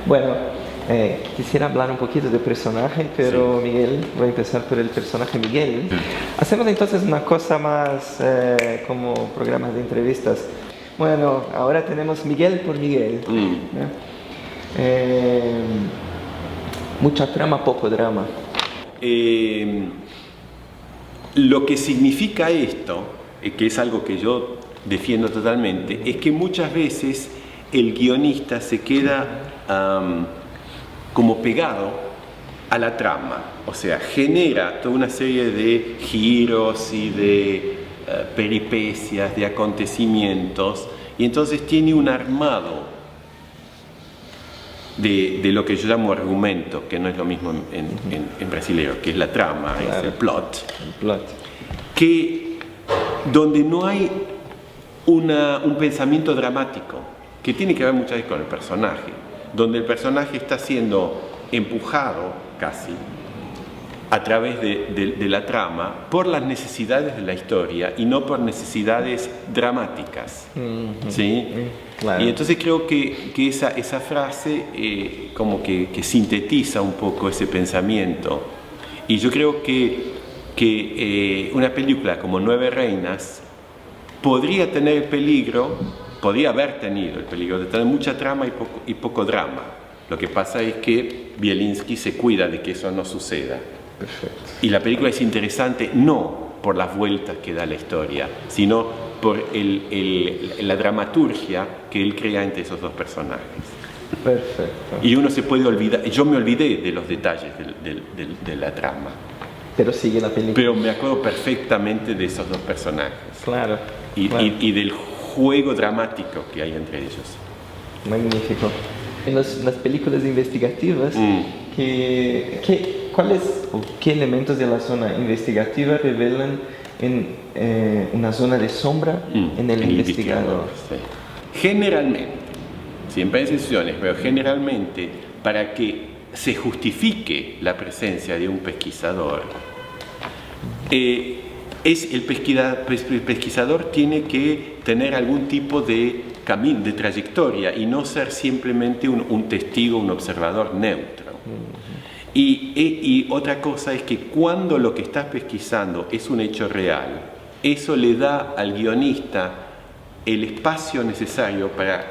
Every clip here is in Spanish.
Bueno, quisiera hablar un poquito de personaje, pero sí. Miguel, voy a empezar por el personaje Miguel. Sí. Hacemos entonces una cosa más como programas de entrevistas. Bueno, ahora tenemos Miguel por Miguel. Mucha trama, poco drama. Lo que significa esto, que es algo que yo defiendo totalmente, es que muchas veces el guionista se queda como pegado a la trama, o sea, genera toda una serie de giros y de peripecias, de acontecimientos, y entonces tiene un armado de lo que yo llamo argumento, que no es lo mismo en brasileño, que es la trama, claro. Es el plot, que donde no hay un pensamiento dramático, que tiene que ver muchas veces con el personaje, donde el personaje está siendo empujado casi a través de la trama por las necesidades de la historia y no por necesidades dramáticas. ¿Sí? Claro. Y entonces creo que esa frase como que sintetiza un poco ese pensamiento. Y yo creo que una película como Nueve Reinas podría tener el peligro, podría haber tenido el peligro de tener mucha trama y poco drama. Lo que pasa es que Bielinski se cuida de que eso no suceda. Perfecto. Y la película es interesante no por las vueltas que da la historia, sino por la dramaturgia que él crea entre esos dos personajes. Perfecto. Y uno se puede olvidar, yo me olvidé de los detalles de la trama. Pero sigue la película. Pero me acuerdo perfectamente de esos dos personajes. Claro. Y del juego dramático que hay entre ellos. Magnífico. En las películas investigativas, ¿qué elementos de la zona investigativa revelan una zona de sombra en el investigador? Sí. Generalmente, siempre hay excepciones, pero generalmente para que se justifique la presencia de un pesquisador, el pesquisador tiene que tener algún tipo de camino, de trayectoria, y no ser simplemente un testigo, un observador neutro. Y otra cosa es que cuando lo que estás pesquisando es un hecho real, eso le da al guionista el espacio necesario para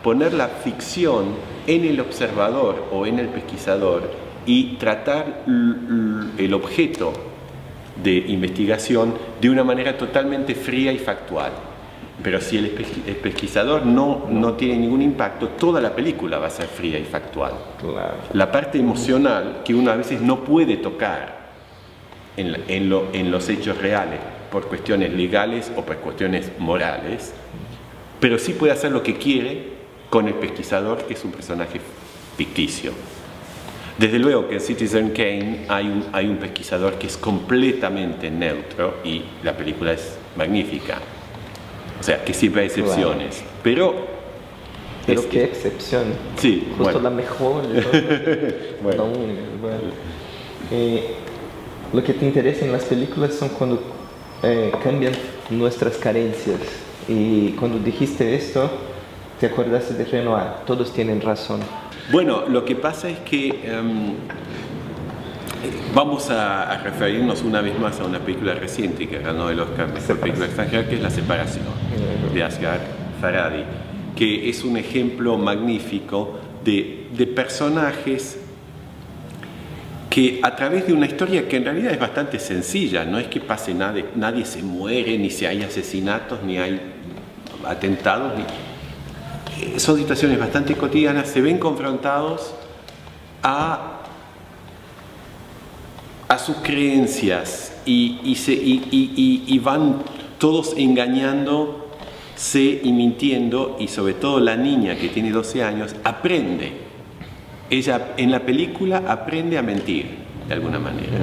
poner la ficción en el observador o en el pesquisador y tratar el objeto de investigación de una manera totalmente fría y factual. Pero si el pesquisador no tiene ningún impacto, toda la película va a ser fría y factual. Claro. La parte emocional que uno a veces no puede tocar en los hechos reales por cuestiones legales o por cuestiones morales, pero sí puede hacer lo que quiere con el pesquisador, que es un personaje ficticio. Desde luego que en Citizen Kane hay un pesquisador que es completamente neutro y la película es magnífica. O sea, que siempre hay excepciones, claro. Pero qué excepción. Sí, justo bueno. La mejor. Bueno. Lo que te interesa en las películas son cuando cambian nuestras carencias. Y cuando dijiste esto, te acordaste de Renoir. Todos tienen razón. Bueno, lo que pasa es que vamos a referirnos una vez más a una película reciente que ganó el Oscar Mejor Película Extranjera, que es La Separación, de Asghar Farhadi, que es un ejemplo magnífico de personajes que a través de una historia que en realidad es bastante sencilla, no es que pase nada, nadie se muere, ni si hay asesinatos, ni hay atentados, son situaciones bastante cotidianas, se ven confrontados a sus creencias y van todos engañándose y mintiendo, y sobre todo la niña, que tiene 12 años, aprende. Ella en la película aprende a mentir de alguna manera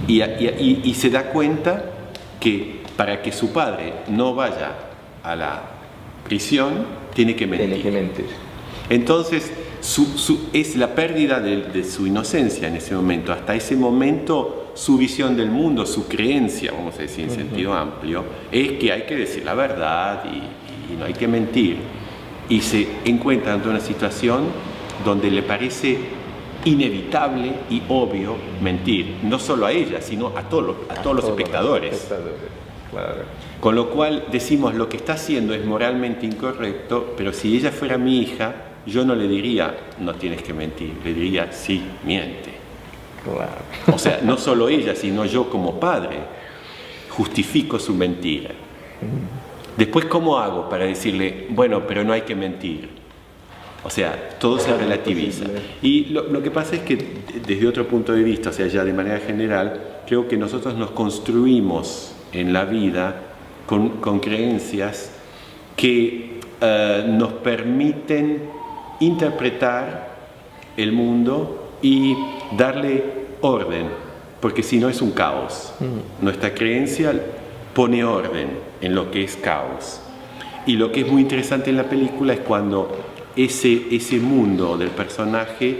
y se da cuenta que para que su padre no vaya a la prisión tiene que mentir. Entonces es la pérdida de su inocencia en ese momento. Hasta ese momento su visión del mundo, su creencia, vamos a decir en sentido amplio, es que hay que decir la verdad y no hay que mentir. Y se encuentra ante una situación donde le parece inevitable y obvio mentir, no solo a ella, sino a todos los espectadores. Claro. Con lo cual decimos, lo que está haciendo es moralmente incorrecto, pero si ella fuera mi hija, yo no le diría, no tienes que mentir, le diría, sí, miente. Claro. O sea, no solo ella, sino yo como padre justifico su mentira. Después, ¿cómo hago para decirle, bueno, pero no hay que mentir? O sea, todo se relativiza. Y lo que pasa es que desde otro punto de vista, o sea, ya de manera general, creo que nosotros nos construimos en la vida con creencias que nos permiten interpretar el mundo y darle orden, porque si no es un caos. Nuestra creencia pone orden en lo que es caos. Y lo que es muy interesante en la película es cuando ese mundo del personaje,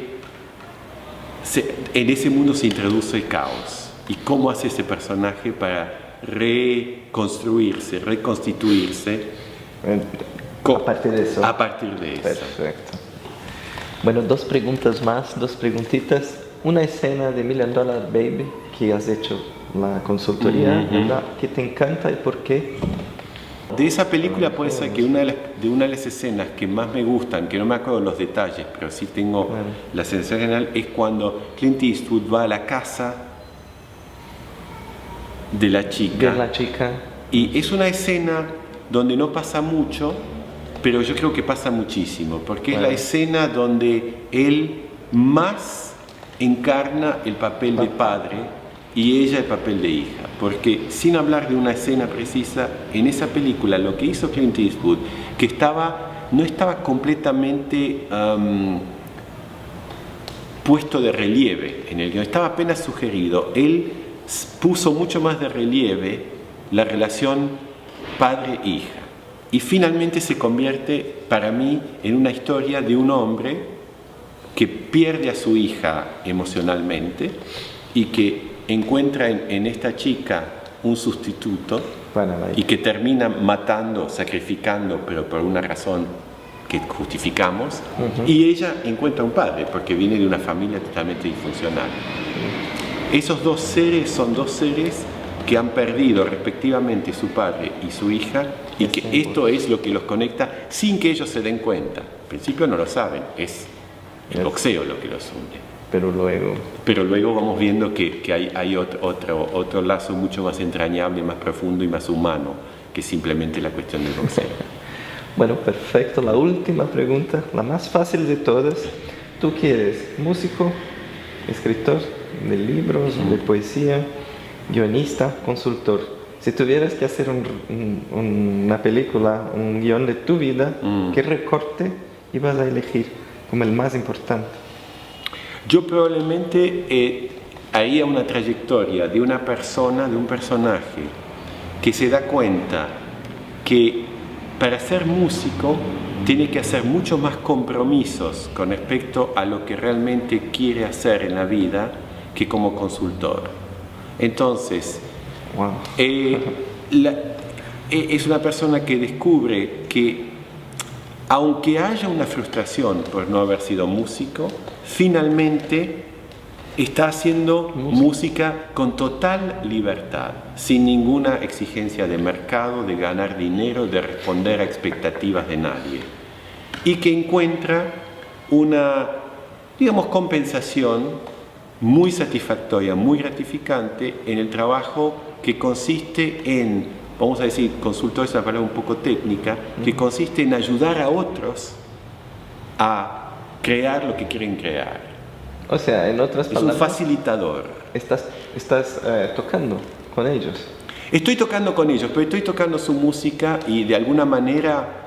en ese mundo se introduce el caos. ¿Y cómo hace ese personaje para reconstruirse, reconstituirse? A partir de eso. A partir de eso. Perfecto. Bueno, dos preguntas más, dos preguntitas. Una escena de $1 Million Baby que has hecho la consultoría, ¿verdad? Que te encanta y por qué. De esa película puede ser que una de las escenas que más me gustan, que no me acuerdo los detalles, pero sí tengo la sensación general, es cuando Clint Eastwood va a la casa de la chica. De la chica. Y es una escena donde no pasa mucho, pero yo creo que pasa muchísimo, porque es la escena donde él más encarna el papel de padre y ella el papel de hija, porque sin hablar de una escena precisa, en esa película lo que hizo Clint Eastwood, que no estaba completamente puesto de relieve en el guion, estaba apenas sugerido, él puso mucho más de relieve la relación padre-hija, y finalmente se convierte para mí en una historia de un hombre que pierde a su hija emocionalmente y que encuentra en esta chica un sustituto y que termina matando, sacrificando, pero por una razón que justificamos, y ella encuentra un padre porque viene de una familia totalmente disfuncional. Esos dos seres son dos seres que han perdido respectivamente su padre y su hija, y que esto es lo que los conecta sin que ellos se den cuenta. Al principio no lo saben, es el boxeo lo que los une. Pero luego vamos viendo que hay otro lazo mucho más entrañable, más profundo y más humano que simplemente la cuestión del boxeo. Bueno, perfecto. La última pregunta, la más fácil de todas. ¿Tú qué eres? ¿Músico? ¿Escritor de libros, de poesía? ¿Guionista? ¿Consultor? Si tuvieras que hacer una película, un guión de tu vida, ¿qué recorte ibas a elegir como el más importante? Yo probablemente haría una trayectoria de una persona, de un personaje, que se da cuenta que para ser músico tiene que hacer muchos más compromisos con respecto a lo que realmente quiere hacer en la vida que como consultor. Entonces, es una persona que descubre que aunque haya una frustración por no haber sido músico, finalmente está haciendo música con total libertad, sin ninguna exigencia de mercado, de ganar dinero, de responder a expectativas de nadie. Y que encuentra una, compensación muy satisfactoria, muy gratificante en el trabajo que consiste en, vamos a decir, consultor es una palabra un poco técnica, que consiste en ayudar a otros a crear lo que quieren crear. O sea, en otras palabras, es un facilitador. Estás tocando con ellos. Estoy tocando con ellos, pero estoy tocando su música y de alguna manera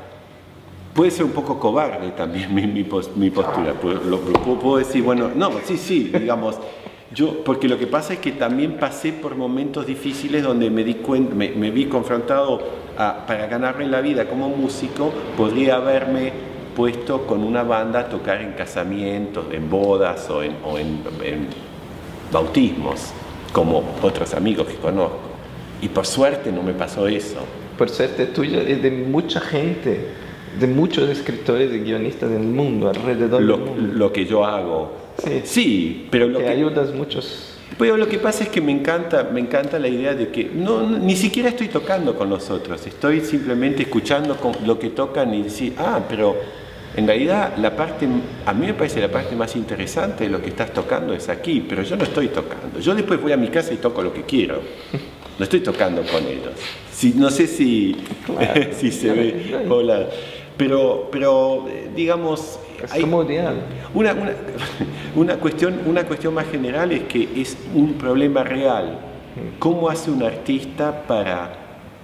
puede ser un poco cobarde también mi postura. Puedo decir, bueno, no, sí, digamos, porque lo que pasa es que también pasé por momentos difíciles donde me vi confrontado para ganarme la vida como músico, podría haberme puesto con una banda a tocar en casamientos, en bodas o en bautismos, como otros amigos que conozco. Y por suerte no me pasó eso. Por suerte tuya y de mucha gente de muchos escritores y guionistas del mundo, alrededor del mundo. Lo que yo hago. Sí, pero lo que ayudas muchos. Pero lo que pasa es que me encanta la idea de que ni siquiera estoy tocando con los otros, estoy simplemente escuchando lo que tocan y decir, pero en realidad a mí me parece la parte más interesante de lo que estás tocando es aquí, pero yo no estoy tocando. Yo después voy a mi casa y toco lo que quiero, no estoy tocando con ellos. No sé si, claro, si se ve, hola, pero digamos... Es como ideal. Una cuestión más general es que es un problema real. ¿Cómo hace un artista para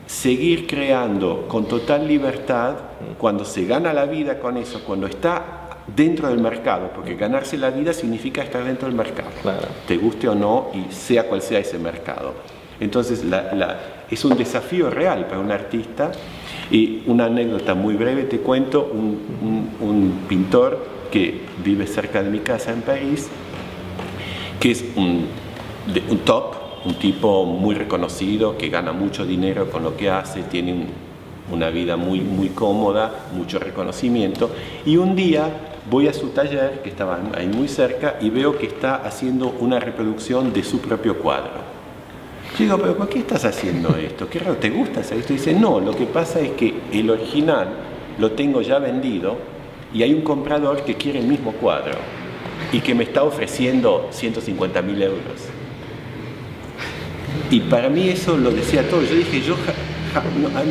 seguir creando con total libertad cuando se gana la vida con eso, cuando está dentro del mercado? Porque ganarse la vida significa estar dentro del mercado, claro, te guste o no, y sea cual sea ese mercado. Entonces es un desafío real para un artista. Y una anécdota muy breve te cuento, un pintor que vive cerca de mi casa en París, que es un tipo muy reconocido, que gana mucho dinero con lo que hace, tiene una vida muy, muy cómoda, mucho reconocimiento, y un día voy a su taller, que estaba ahí muy cerca, y veo que está haciendo una reproducción de su propio cuadro. Yo digo, pero ¿por qué estás haciendo esto? ¿Qué raro? ¿Te gusta hacer esto? Y dice, no, lo que pasa es que el original lo tengo ya vendido y hay un comprador que quiere el mismo cuadro y que me está ofreciendo 150.000 euros. Y para mí eso lo decía todo. Yo dije,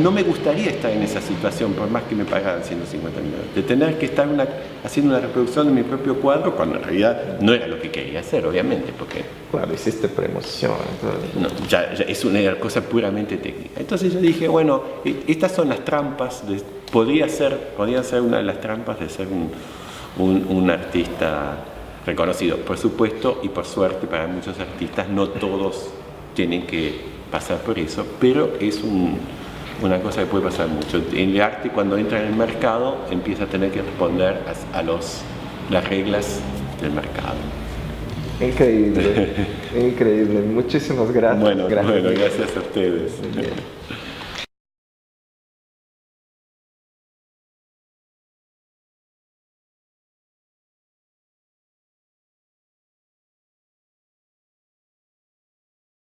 no me gustaría estar en esa situación, por más que me pagaran 150.000 euros, de tener que estar haciendo una reproducción de mi propio cuadro, cuando en realidad no era lo que quería hacer, obviamente, porque... Claro, hiciste promoción. No, ya es una cosa puramente técnica. Entonces yo dije, bueno, estas son las trampas, podrían ser una de las trampas de ser un artista reconocido. Por supuesto, y por suerte para muchos artistas, no todos tienen que pasar por eso, pero es una cosa que puede pasar mucho. El arte, cuando entra en el mercado, empieza a tener que responder a las reglas del mercado. Increíble, increíble. Muchísimas gracias. Bueno, gracias a ustedes.